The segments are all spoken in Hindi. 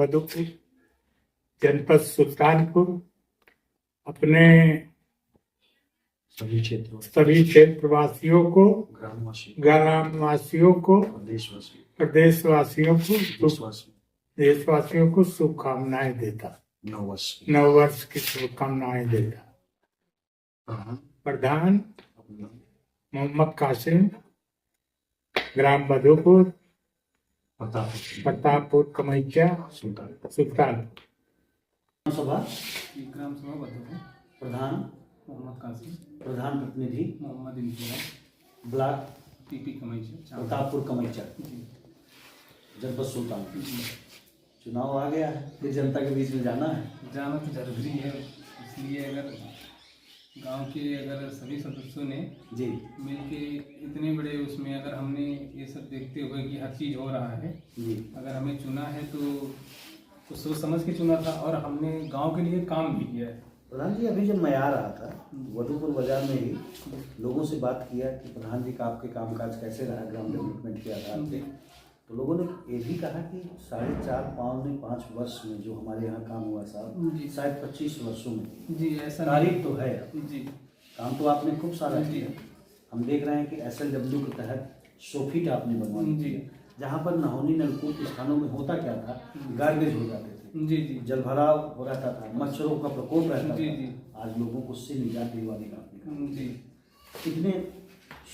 बदुपुर, जनपद सुल्तानपुर, अपने सभी क्षेत्रवासियों को, ग्रामवासियों को, देशवासियों को शुभकामनाएं देता, नव वर्ष की शुभकामनाएं देता। प्रधान मोहम्मद कासिम, ग्राम बदुपुर, प्रतापपुर कमैचा, सुल्तानपुर। ग्राम सभा बदुपुर, प्रधान मोहम्मद कासिम, प्रधान प्रतिनिधि मोहम्मद इंतजार, ब्लॉक पीपी कमैचा, प्रतापपुर कमैचा, जनपद सुल्तानपुर। चुनाव आ गया है, फिर जनता के बीच में जाना है। जाना तो जरूरी है, इसलिए अगर गांव के सभी सदस्यों ने जी मिलके इतने बड़े उसमें अगर हमने ये सब देखते हुए कि हर चीज़ हो रहा है जी, अगर हमें चुना है तो कुछ सोच समझ के चुना था और हमने गांव के लिए काम भी किया है। प्रधान जी, अभी जब मैं आ रहा था वधुपुर बाजार में ही लोगों से बात किया कि प्रधान जी का आपके कामकाज कैसे रहा ग्राम डेवलपमेंट के आधार पे, तो लोगों ने ये भी कहा कि 4.5 वर्ष में जो हमारे यहाँ काम हुआ साहब, शायद 25 वर्षों में। जी ऐसा तारीख तो है जी, काम तो आपने खूब सारा किया। हम देख रहे हैं कि SLW के तहत सोफिट आपने बनवा दिया, जहाँ पर नहौनी नलकूप स्थानों में होता क्या था, गार्बेज हो जाते थे, जी जी, जल भराव हो रहता था, मच्छरों का प्रकोप रहता जी था। जी, आज लोगों को उससे निजात दिलवाने का आपने काम जी कितने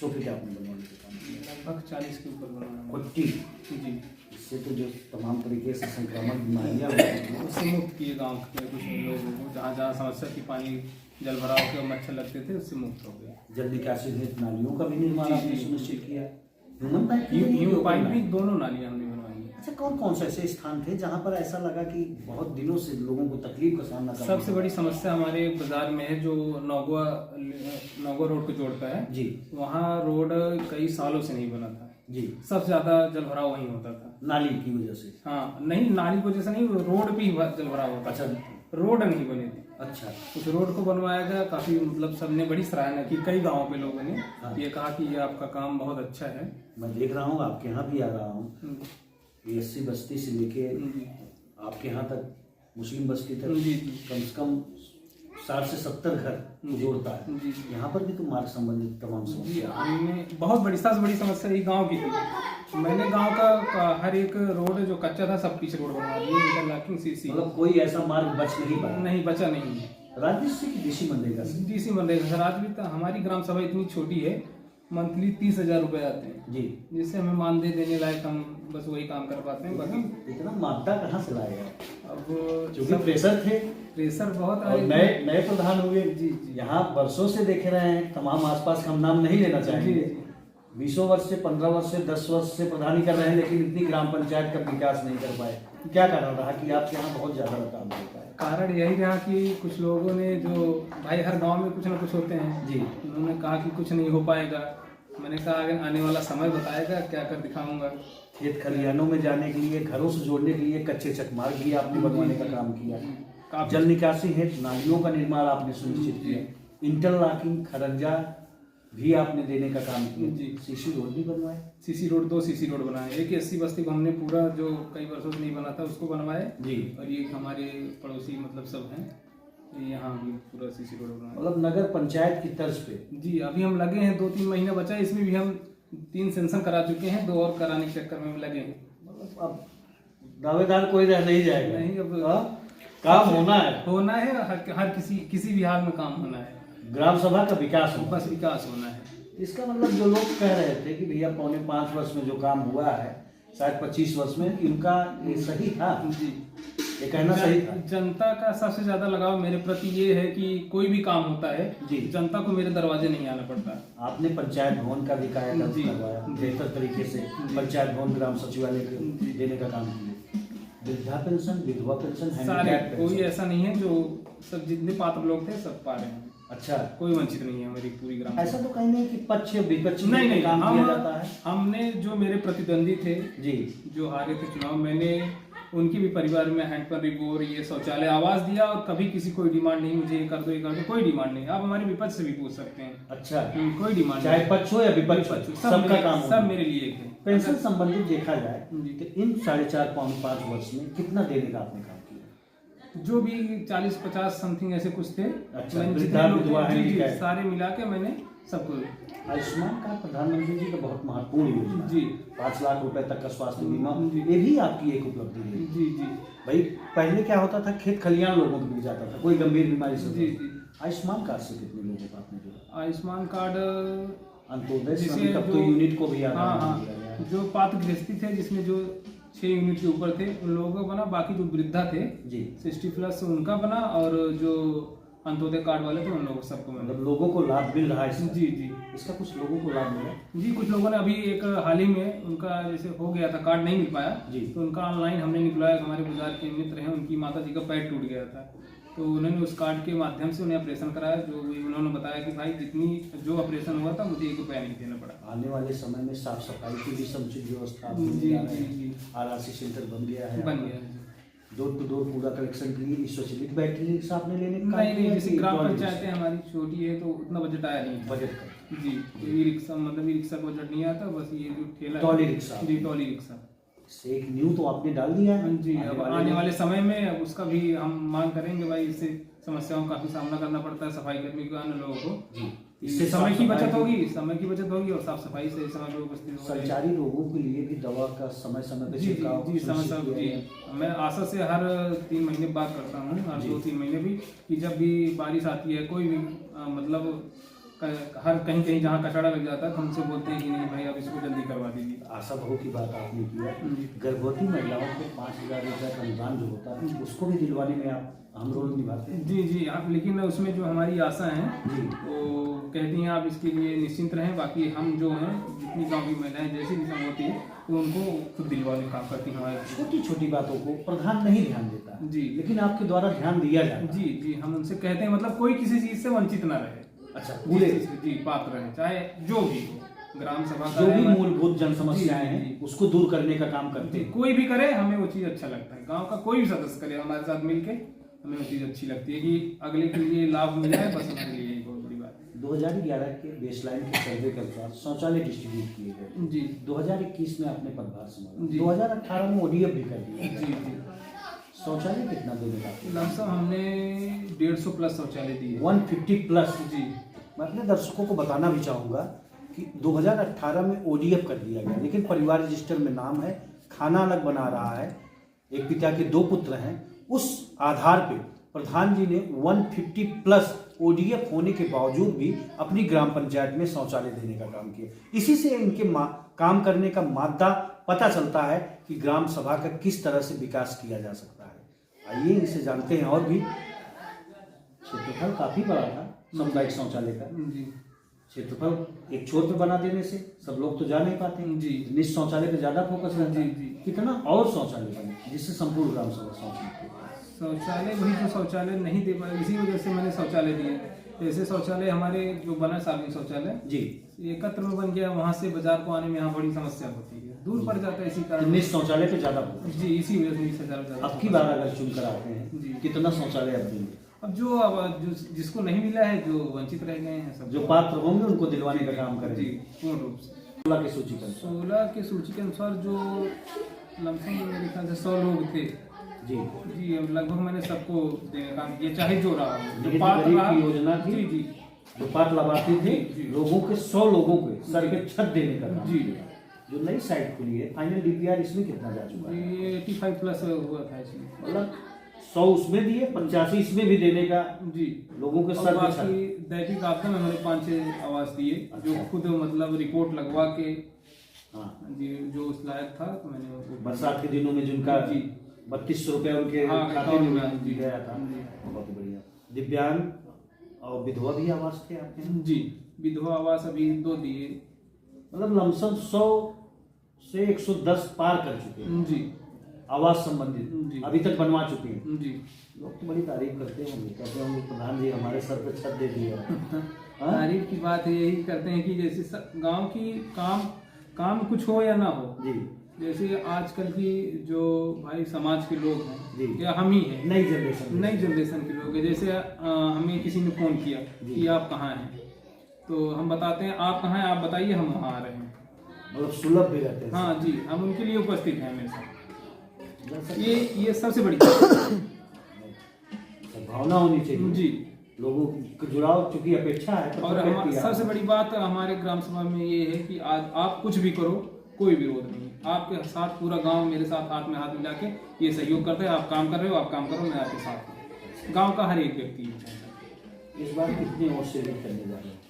सोफिट आपने बनवाने का काम किया? लगभग 40 के ऊपर बनाना। पट्टी, जी, इससे तो जो तमाम तरीके से संक्रामक बीमारियां होती हैं उससे मुक्त किए गांव के कुछ लोगों को, जहाँ जहाँ समस्या की पानी जल भराव के मच्छर लगते थे उससे मुक्त हो गए। जल निकासी रहित नालियों का भी निर्माण जी, आपने जी। सुनिश्चित किया। ह्यूमन पाइप की भी ह्यूमन पाइप भी योजना है। दोनों नालियाँ हमने बनवाई हैं। अच्छा, कौन कौन से ऐसे स्थान थे जहाँ पर ऐसा लगा कि बहुत दिनों से लोगों को तकलीफ का सामना करना? सबसे बड़ी समस्या हमारे बाजार में है जो नौगवा रोड को जोड़ता है जी वहाँ रोड कई सालों से नहीं बना था। जी, सबसे ज्यादा जल भराव वहीं होता था। नाली की वजह से। हाँ नहीं, नाली की वजह से नहीं, रोड पे ही जल भराव होता अच्छा था, रोड नहीं बनी थी। अच्छा, उस रोड को बनवाया गया, काफी मतलब सबने बड़ी सराहना की, कई गांवों के लोगों ने हाँ। ये कहा कि ये आपका काम बहुत अच्छा है। मैं देख रहा हूँ आपके यहाँ भी आ रहा हूँ, SC बस्ती से लेके जी आपके यहाँ तक मुस्लिम बस्ती तक जी, कम से कम 60 से 70 घर जोड़ता है। जी यहाँ पर भी तो मार्ग संबंधित तमाम जी, समस्या। हमने बहुत बड़ी सबसे बड़ी समस्या ये गांव की थी। मैंने गांव का हर एक रोड जो कच्चा था सब पिच रोड बनवा दिए, इंटरलॉकिंग सीसी, मतलब कोई ऐसा मार्ग बच नहीं पाया। नहीं बचा नहीं है। राजस्व की देशी मनरेगा से डीसी मनरेगा सर, आज भी तो हमारी ग्राम सभा इतनी छोटी है, मंथली 30,000 रुपए आते हैं, जी, जिससे हमें मानदेय देने लायक हम बस वही काम कर पाते हैं। बाकी इतना मादा कहाँ से लाएगा? अब क्योंकि प्रेशर थे प्रेशर बहुत और आए। नए प्रधान हुए। जी जी यहाँ वर्षों से देख रहे हैं, तमाम आसपास का हम नाम नहीं लेना चाहेंगे, जी, 20 वर्ष से 15 वर्ष से 10 वर्ष से प्रधानी कर रहे हैं, लेकिन इतनी ग्राम पंचायत का विकास नहीं कर पाए। क्या कारण रहा कि आपके यहाँ बहुत ज्यादा काम होता है? कारण यही रहा कि कुछ लोगों ने, जो भाई हर गांव में कुछ ना कुछ होते हैं जी, उन्होंने कहा कि कुछ नहीं हो पाएगा। मैंने कहा अगर आने वाला समय बताएगा, क्या कर दिखाऊंगा। खेत खलिहानों में जाने के लिए, घरों से जोड़ने के लिए कच्चे चकमार्ग भी आपने बनवाने का काम किया। काफी जल निकासी है, नालियों का निर्माण आपने सुनिश्चित किया, इंटरलॉकिंग खरंजा भी आपने देने का काम किया। जी। सीसी रोड भी बनवाए। सीसी रोड, 2 सीसी रोड बनाए, एक 80 बस्ती को हमने पूरा जो कई वर्षों से नहीं बना था उसको बनवाए, जी, और ये हमारे पड़ोसी मतलब सब हैं, ये यहाँ भी पूरा सीसी रोड बनाए। मतलब नगर पंचायत की तर्ज पे। जी अभी हम लगे हैं, 2-3 महीना बचा है, इसमें भी हम 3 सेंसन करा चुके हैं, 2 और कराने के चक्कर में लगे हैं। मतलब अब दावेदार कोई रह नहीं जाएगा। नहीं, अब काम होना है, होना है, हर किसी भी हाल में काम होना है, ग्राम सभा का विकास होगा। बस विकास होना है। इसका मतलब जो लोग कह रहे थे कि भैया 4.5 वर्ष में जो काम हुआ है शायद 25 वर्ष में, इनका ये सही था? जी, ये कहना सही था? जनता का सबसे ज्यादा लगाव मेरे प्रति ये है कि कोई भी काम होता है जी, जनता को मेरे दरवाजे नहीं आना पड़ता। आपने पंचायत भवन का भी कायाकल्प जी। करवाया, बेहतर तरीके से पंचायत भवन ग्राम सचिवालय को देने का काम किया, वृद्धा पेंशन, विधवा पेंशन, सारे, हैंडीकैप कोई पेंशन। ऐसा नहीं है, जो सब जितने पात्र लोग थे सब पा रहे हैं। अच्छा, कोई वंचित नहीं है मेरी पूरी ग्राम। ऐसा तो कहीं नहीं कि पक्ष विपक्ष नहीं में नहीं, काम किया जाता है। हमने जो मेरे प्रतिद्वंदी थे, जी, जो हारे थे चुनाव, मैंने उनकी भी परिवार में हैंडपंप और ये शौचालय आवास दिया, और कभी किसी कोई डिमांड नहीं मुझे ये कर दो, ये कर दो, कोई डिमांड नहीं। आप हमारे विपक्ष से भी पूछ सकते हैं। अच्छा, कोई डिमांड चाहे पक्ष हो या विपक्ष हो, सबका काम हो। सब मेरे लिए थे। पेंशन संबंधित देखा जाए तो इन 4.5 पौने 5 वर्ष में कितना देने का आपने काम किया? जो भी 40-50 समथिंग ऐसे कुछ थे। अच्छा, मैंने वृद्धा विधवा है, सारे मिला के मैंने सबको। आयुष्मान कार्ड प्रधानमंत्री जी का बहुत महत्वपूर्ण योजना जी। 5 लाख रुपए तक का स्वास्थ्य बीमा, ये भी आपकी एक उपलब्धि है। जी जी भाई पहले क्या होता था, खेत खलियान लोगों को मिल जाता था, कोई गंभीर बीमारी से। जी जी। आयुष्मान कार्ड से कितने लोगों को आपने जोड़ा? आयुष्मान कार्ड अंत्योदय जिसे श्रमिक अब तो जो- यूनिट को भी हाँ आधार हाँ, दिया गया है। जो पात्र गृहस्थी थे जिसमें जो 6 यूनिट के ऊपर थे उन लोगों का बना, बाकी जो वृद्धा थे जी 60+ उनका बना, और जो अंत्योदय कार्ड वाले थे उन लोगों सबको मिला। मतलब लोगों को लाभ मिल रहा है इसका? जी जी इसका कुछ लोगों को लाभ मिला? जी। कुछ लोगों ने अभी एक हाल ही में उनका जैसे हो गया था, कार्ड नहीं मिल पाया, जी। तो उनका ऑनलाइन हमने निकलवाया। हमारे गुजरात के मित्र हैं, उनकी माता जी का पैर टूट गया था, तो उन्होंने उस कार्ड के माध्यम से उन्हें ऑपरेशन कराया। जो उन्होंने बताया कि भाई जितनी जो ऑपरेशन हुआ था मुझे 1 रुपया नहीं देना पड़ा। आने वाले समय में साफ सफाई की भी समुचित व्यवस्था आप जी, होने जा रहे जी, हैं। जी। आरआरसी सेंटर बन गया है, बन गया। डोर टू डोर पूरा कलेक्शन के लिए स्वचालित बैटरी रिक्शा आपने लेने का नहीं नहीं, किया जैसे कि ग्राम ट्रॉली पंचायतें हमारी छोटी है तो उतना बजट आया नहीं था। बजट का? जी, ई रिक्शा मतलब ई रिक्शा का बजट नहीं आता, बस ये जो ठेला है- ट्रॉली रिक्शा? जी ट्रॉली रिक्शा। से एक न्यू तो आपने डाल दिया है जी। अब आने वाले समय में अब उसका भी हम मांग करेंगे भाई, इससे समस्याओं का काफी सामना करना पड़ता है सफाई कर्मी को, अन्य लोगों को। जी। इससे समय की बचत होगी, समय की बचत होगी, और साफ सफाई से समय पर उपस्थित होगा। संचारी रोगों के लिए भी दवा का समय समय पे जी जी छिड़काव जी, समय सुनिश्चित समय किया जी। जाए। मैं आशा से हर 3 महीने बात करता हूँ, हर जी। 2-3 महीने भी, कि जब भी बारिश आती है कोई भी मतलब हर कहीं कहीं जहाँ कचरा लग जाता है तो हमसे बोलते हैं कि नहीं भाई आप इसको जल्दी करवा दीजिए। आशा बहु की बात आपने किया। जी। गर्भवती महिलाओं को 5,000 रुपये का अनुदान जो होता है उसको भी दिलवाने में आप अहम रोल निभाते हैं। जी जी। आप लेकिन उसमें जो हमारी आशा है जी। वो कहती हैं आप इसके लिए निश्चिंत रहें, बाकी हम जो हैं जितनी गाँव की महिलाएं जैसी भी सम होती है तो उनको खुद दिलवाने काम करती हैं हमारे। छोटी छोटी बातों को प्रधान नहीं ध्यान देता है, जी। लेकिन आपके द्वारा ध्यान दिया जाता है। जी जी, हम उनसे कहते हैं मतलब कोई किसी चीज से वंचित ना रहे। अच्छा, पूरे पूरे जी पात्र रहे, चाहे जो भी हो, ग्राम सभा का जो भी रहे, मूलभूत जन समस्याएं जी, जी, हैं जी। उसको दूर करने का काम करते जी, हैं। कोई भी करे हमें वो चीज अच्छा लगता है। गांव का कोई भी सदस्य करे हमारे साथ मिलके, हमें वो चीज अच्छी लगती है कि अगले के लिए लाभ मिला है, बस हमारे लिए यही बहुत बड़ी बात है। 2011 के बेसलाइन के सर्वे के अनुसार शौचालय डिस्ट्रीब्यूट किए गए। जी 2021 में आपने पदभार संभाला, जी। 2018 में ओडीएफ भी कर दिया। जी जी। शौचालय कितना देने का? लमसम हमने 150+ शौचालय दिए। 150+। जी मैं अपने दर्शकों को बताना भी चाहूँगा कि 2018 में ओडीएफ कर दिया गया, लेकिन परिवार रजिस्टर में नाम है, खाना अलग बना रहा है, एक पिता के 2 पुत्र हैं। उस आधार पे प्रधान जी ने 150+ ओडीएफ होने के बावजूद भी अपनी ग्राम पंचायत में शौचालय देने का काम किया। इसी से इनके काम करने का मादा पता चलता है कि ग्राम सभा का किस तरह से विकास किया जा सकता है। आइए इनसे जानते हैं। और भी क्षेत्रफल काफी बड़ा था सामुदायिक शौचालय का। जी क्षेत्रफल एक छोर पे बना देने से सब लोग तो जा नहीं पाते हैं। जी। निश्चित शौचालय पे ज्यादा फोकस रहता है। जी, जी। कितना और शौचालय बने जिससे संपूर्ण ग्राम सभा शौचालय। शौचालय वही जो शौचालय नहीं दे पाए, इसी वजह से मैंने शौचालय दिए। जैसे शौचालय हमारे जो बना सार्वजनिक शौचालय जी। एकत्र में बन गया, वहाँ से बाजार को आने में यहाँ बड़ी समस्या होती है, दूर पड़ जाता है, इसी कारण। निश्चित शौचालय पे ज्यादा फोकस। जी इसी वजह से 20,000 ज्यादा। अब की बार अगर चुनकर आते हैं जी। कितना शौचालय अब देंगे? अब जो जिसको नहीं मिला है, जो वंचित रह गए हैं, सब जो पात्र होंगे उनको दिलवाने का काम जी करेंगे। पूर्ण रूप से। 16 की सूची का 16 के सूची के अनुसार जो लमसम मेरे ख्याल से 100 लोग थे। जी। जी अब लगभग मैंने सबको देने का काम किया, चाहे जो रहा हो, ये जो पात्र गरीब रहा। की योजना थी। जी जी जो पात्र लाभार्थी थे जी। लोगों के 100 लोगों के सर पे छत देने का काम जी। किया। जो नई साइट खुली है फाइनल डीपीआर इसमें कितना जा चुका है? ये 85+ हुआ था इसमें। मतलब 100 उसमें दिए, 85 इसमें भी देने का जी लोगों के और सर पे बाकी दैनिक आपदा में मैंने 5-6 आवास दिए, जो अच्छा। खुद मतलब रिपोर्ट लगवा के। हाँ। जी जो उस लायक था तो मैंने वो बरसात के दिनों में जिनका जी 3200 रुपया उनके हाँ, खाते account में में, जी। गया था। जी। बहुत बढ़िया। दिव्यांग और विधवा भी आवास थे आपके यहाँ? जी विधवा आवास अभी 2 दिए। मतलब लमसम 100 से 110 पार कर चुके हैं जी आवास जी। संबंधित, अभी तक बनवा चुके हैं। जी लोग तो बड़ी तारीफ करते होंगे, कहते होंगे प्रधान जी हमारे सर पे छत दे दिया। हाँ? तारीफ की बात है, यही करते हैं कि जैसे गांव की काम कुछ हो या ना हो, जी जैसे आजकल की जो भाई समाज के लोग जी। हैं या हम ही हैं, नई जनरेशन के लोग हैं। जैसे हमें किसी ने फ़ोन किया कि आप कहाँ हैं, तो हम बताते हैं आप कहाँ हैं, आप बताइए, हम वहाँ आ रहे हैं। मतलब सुलभ भी रहते हैं। हाँ जी, हम उनके लिए उपस्थित हैं हमेशा। जैसा ये सबसे बड़ी चीज़ भावना होनी चाहिए जी। लोगों का जुड़ाव, चूंकि अपेक्षा है तो और व्यक्ति सबसे बड़ी बात हमारे ग्राम सभा में ये है कि आज आप कुछ भी करो, कोई विरोध नहीं। आपके साथ पूरा गांव मेरे साथ हाथ में हाथ मिला के ये सहयोग करते हैं। आप काम कर रहे हो, आप काम करो, मैं आपके साथ हूँ। गांव का हर एक व्यक्ति है। इस बार कितनी और से करने जा रहे हैं?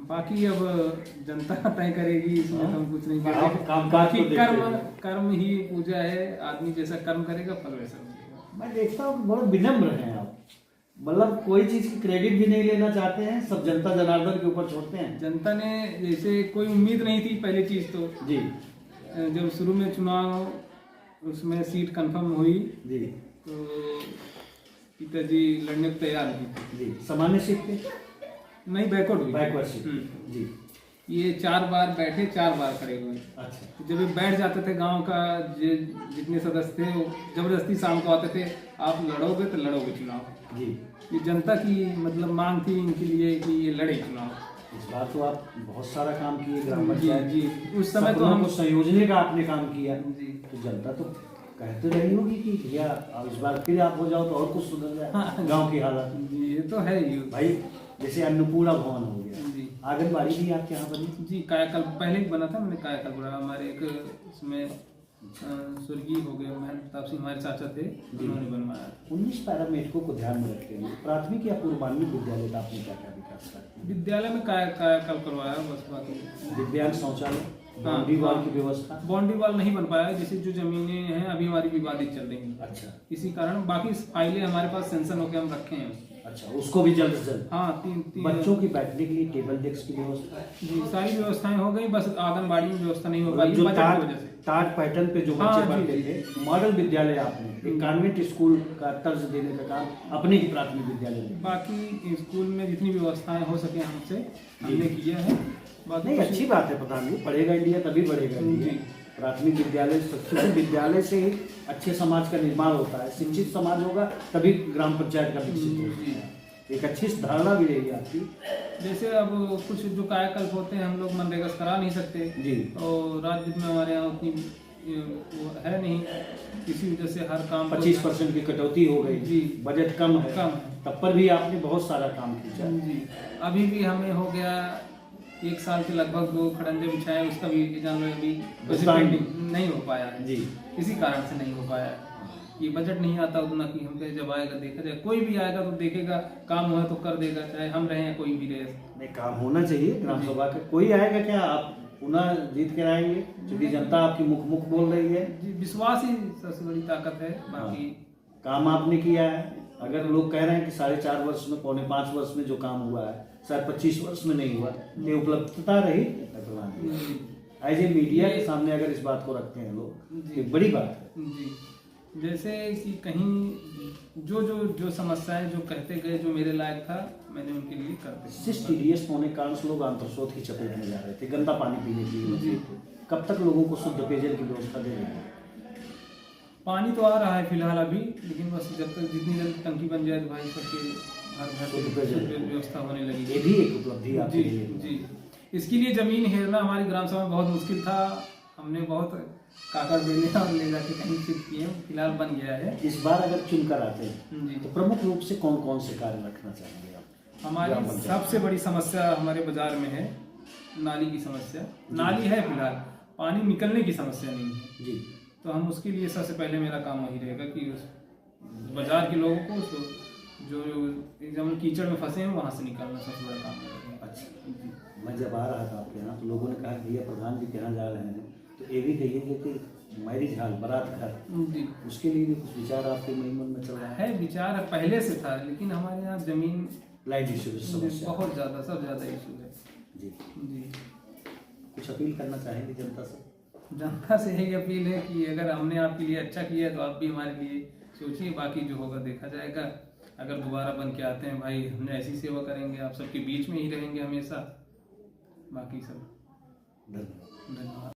बाकी अब जनता तय करेगी, इसमें हम कुछ नहीं काम- करेंगे। कामकाज को बाकी देखते हुए। कर्म ही पूजा है। आदमी जैसा कर्म करेगा फल वैसा मिलेगा। मैं देखता हूँ बहुत विनम्र हैं आप, मतलब कोई चीज की क्रेडिट भी नहीं लेना चाहते हैं, सब जनता जनार्दन के ऊपर छोड़ते हैं। जनता ने जैसे कोई उम्मीद नहीं थी पहली चीज तो, जी जब शुरू में चुनाव उसमें सीट कंफर्म हुई जी तो पिताजी लड़ने को तैयार नहीं थे। जी। सामान्य सीट पे नहीं, बैकवर्ड हुई। बैकवर्ड सीट हम्म। जी। ये 4 बार बैठे, 4 बार खड़े हुए। अच्छा जब ये बैठ जाते थे गांव का जितने सदस्य थे वो जबरदस्ती शाम को आते थे, आप लड़ोगे तो लड़ोगे चुनाव। जी। ये जनता की मतलब मांग थी इनके लिए कि ये लड़े चुनाव। इस बार तो आप बहुत सारा काम किए ग्राम जी पंचायत जी। उस समय तो सपनों हम को संयोजने का आपने काम किया, जी तो जनता तो कहते रही होगी कि भैया अब इस बार फिर आप हो जाओ तो और कुछ सुधर जाए गांव की हालत। जी, ये तो है ही भाई जैसे अन्नपूर्णा भवन हो गया, जी आंगनबाड़ी भी आपके यहाँ बनी? जी। कायाकल्प पहले ही बना था, मैंने कायाकल्प बनाया। हमारे एक इसमें स्वर्गीय हो गए महंत प्रताप सिंह हमारे चाचा थे, उन्होंने बनवाया। 19 पैरामेडिको को ध्यान में रखते हुए प्राथमिक या पूर्व माध्यमिक विद्यालय का आपने क्या क्या विकास किया? विद्यालय में कायाकल्प करवाया बस, बाकी दिव्यांग शौचालय, बाउंड्री वॉल की व्यवस्था? बाउंड्री वॉल नहीं बन पाया। जैसे जो जमीनें हैं अभी हमारी विवादित चल रही हैं, अच्छा इसी कारण बाकी फाइलें हमारे पास सेंशन होकर हम रखे हैं। अच्छा, उसको भी जल्द से जल्द। हाँ, तीन बच्चों की बैठने के लिए टेबल डेस्क की व्यवस्था? जी, सारी व्यवस्थाएं हो गई, बस आंगनबाड़ी में व्यवस्था नहीं हो पाई जो बजट की वजह से। टाट पैटर्न पे जो हाँ, बच्चे जी, पढ़ते जी। थे, मॉडल विद्यालय आपने एक कॉन्वेंट स्कूल का तर्ज देने का काम अपने ही प्राथमिक विद्यालय में। बाकी स्कूल में जितनी व्यवस्थाएं हो सके हमसे हमने किया है। बाकी नहीं, कुछ- अच्छी बात है प्रधान जी, पढ़ेगा इंडिया तभी बढ़ेगा इंडिया। जी। प्राथमिक विद्यालय, शिक्षित विद्यालय से ही अच्छे समाज का निर्माण होता है। शिक्षित समाज होगा तभी ग्राम पंचायत का विकसित होगा। एक अच्छी धारणा भी रहेगी आपकी। जैसे अब कुछ जो कायाकल्प होते हैं हम लोग मनरेगा से करा नहीं सकते जी। और राज्य में हमारे यहाँ उतनी वो है नहीं, इसी वजह से हर काम को- 25% की कटौती हो गई जी। बजट कम है, कम है। तब पर भी आपने बहुत सारा काम किया। जी। अभी भी हमें हो गया 1 साल के लगभग 2 खड़ंजे बिछाए, उसका भी एग्जाम में अभी भुगतान पेंडिंग नहीं हो पाया है। जी। इसी कारण से नहीं हो पाया है। ये बजट नहीं आता उतना कि हम कहे जब आएगा देखा जाए। कोई भी आएगा तो देखेगा, काम हुआ तो कर देगा, चाहे हम रहे या कोई भी रहे। नहीं, काम होना चाहिए ग्राम सभा का। कोई आएगा क्या, आप पुनः जीत के आएंगे क्योंकि जनता आपकी मुख बोल रही है। जी, विश्वास ही सबसे बड़ी ताकत है। बाकी काम आपने किया है। अगर लोग कह रहे हैं कि 4.5 वर्ष में, 4.25 वर्ष में जो काम हुआ है शायद 25 वर्ष में नहीं हुआ, ये उपलब्धता रही प्रधान जी। एज ए मीडिया के सामने अगर इस बात को रखते हैं लोग, ये बड़ी बात है। जी, जैसे कि कहीं जो समस्याएं जो कहते गए जो मेरे लायक था मैंने उनके लिए कर दिया। TDS होने के कारण से लोग आंतरशोथ की चपेट में जा रहे थे, गंदा पानी पीने के लिए। कब तक लोगों को शुद्ध पेयजल की व्यवस्था दे रहे हैं? पानी तो आ रहा है फिलहाल अभी, लेकिन बस जब तक जितनी जल्दी टंकी बन जाए तो भाई सबके हर घर शुद्ध पे पेयजल व्यवस्था होने लगी। ये भी एक उपलब्धि आपके जी लिए। जी। इसके लिए जमीन हेरना हमारी ग्राम सभा में बहुत मुश्किल था। हमने बहुत काकड़ बेले और ले जाके कहीं शिफ्ट किए, फिलहाल बन गया है। इस बार अगर चुनकर आते हैं जी। तो प्रमुख रूप से कौन कौन से कार्य रखना चाहेंगे आप? हमारी सबसे बड़ी समस्या हमारे बाजार में है नाली की समस्या। नाली है फिलहाल, पानी निकलने की समस्या नहीं है जी। तो हम उसके लिए सबसे पहले मेरा काम वही रहेगा कि उस बाजार के लोगों को जो एकदम कीचड़ में फंसे हैं वहाँ से निकालना सबसे बड़ा काम रहेगा। अच्छा जी। मैं जब आ रहा था आपके यहाँ तो लोगों ने कहा भैया प्रधान जी के यहाँ जा रहे हैं तो ये भी कहिए कि मैरिज हॉल, बारात घर, जी। उसके लिए भी कुछ विचार आपके मन में चल रहा है? विचार पहले से था, लेकिन हमारे यहाँ जमीन लाइट इशू समस्या बहुत ज़्यादा, सब ज़्यादा इशू है। जी जी। कुछ अपील करना चाहेंगे जनता से? जनता से यही अपील है कि अगर हमने आपके लिए अच्छा किया तो आप भी हमारे लिए सोचिए, बाकी जो होगा देखा जाएगा। अगर दोबारा बन के आते हैं भाई, हमने ऐसी सेवा करेंगे, आप सबके बीच में ही रहेंगे हमेशा। बाकी सब धन्यवाद। धन्यवाद।